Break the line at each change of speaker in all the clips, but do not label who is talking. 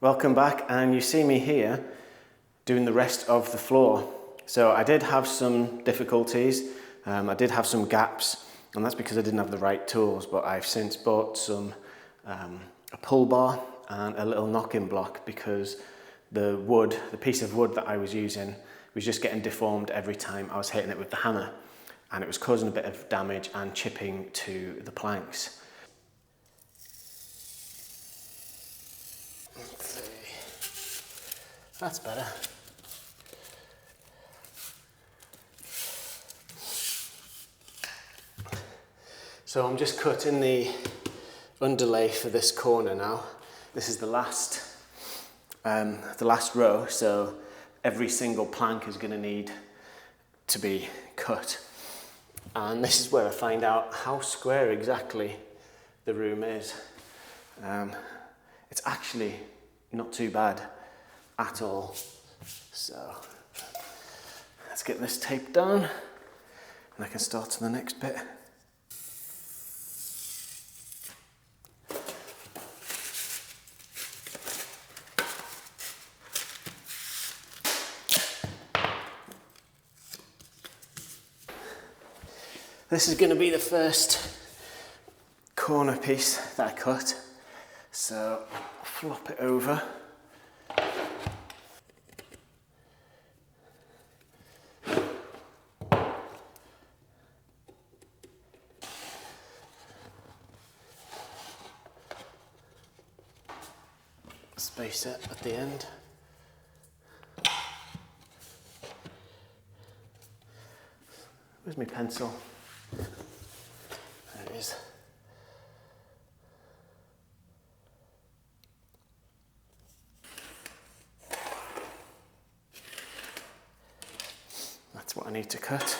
Welcome back, and you see me here doing the rest of the floor. So I did have some difficulties, I did have some gaps, and that's because I didn't have the right tools, but I've since bought some a pull bar and a little knock-in block because the piece of wood that I was using was just getting deformed every time I was hitting it with the hammer, and it was causing a bit of damage and chipping to the planks. Let's see. That's better. So I'm just cutting the underlay for this corner now. This is the last row, so every single plank is going to need to be cut. And this is where I find out how square exactly the room is. It's actually not too bad at all. So let's get this taped down and I can start to the next bit. This is going to be the first corner piece that I cut, so flop it over. Space it at the end. Where's my pencil? There it is. That's what I need to cut.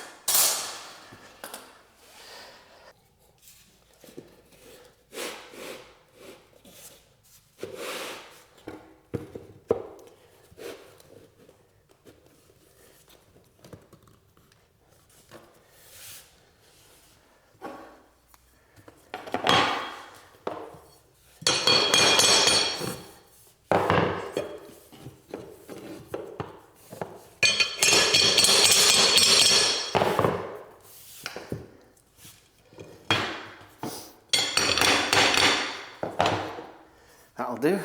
That'll do.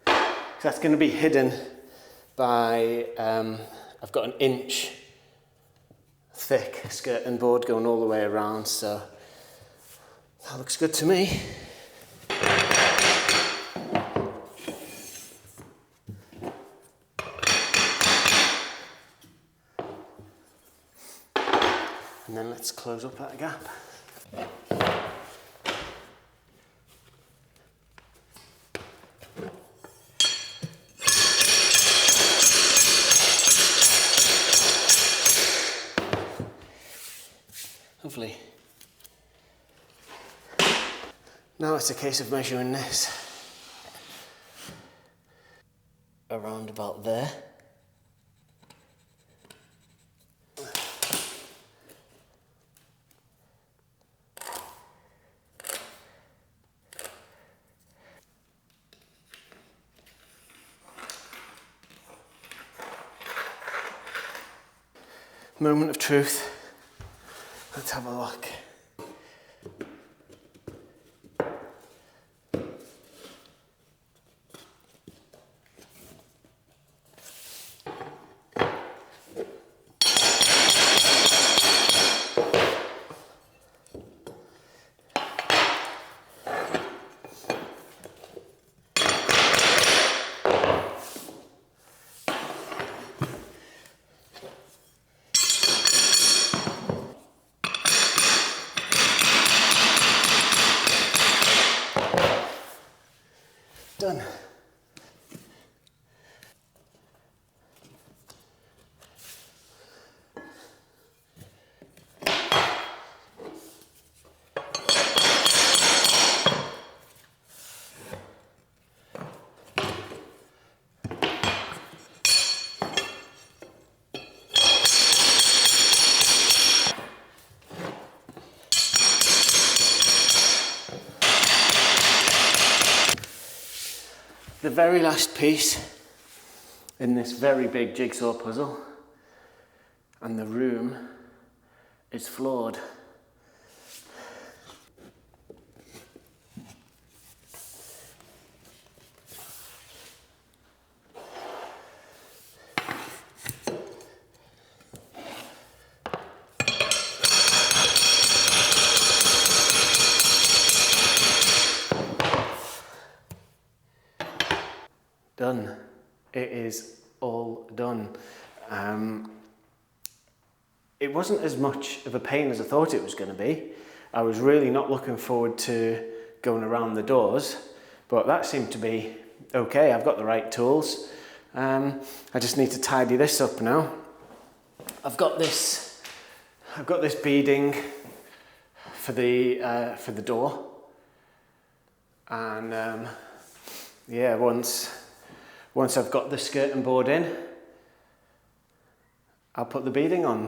So that's going to be hidden by, I've got an inch thick skirting board going all the way around, so that looks good to me. And then let's close up that gap. Lovely. Now it's a case of measuring this around about there. Moment of truth. Let's have a look. Done. The very last piece in this very big jigsaw puzzle, and the room is floored. Done. It is all done. It wasn't as much of a pain as I thought it was going to be. I was really not looking forward to going around the doors, but that seemed to be okay. I've got the right tools. I just need to tidy this up now. I've got this beading for the door, and yeah, once I've got the skirting board in, I'll put the beading on.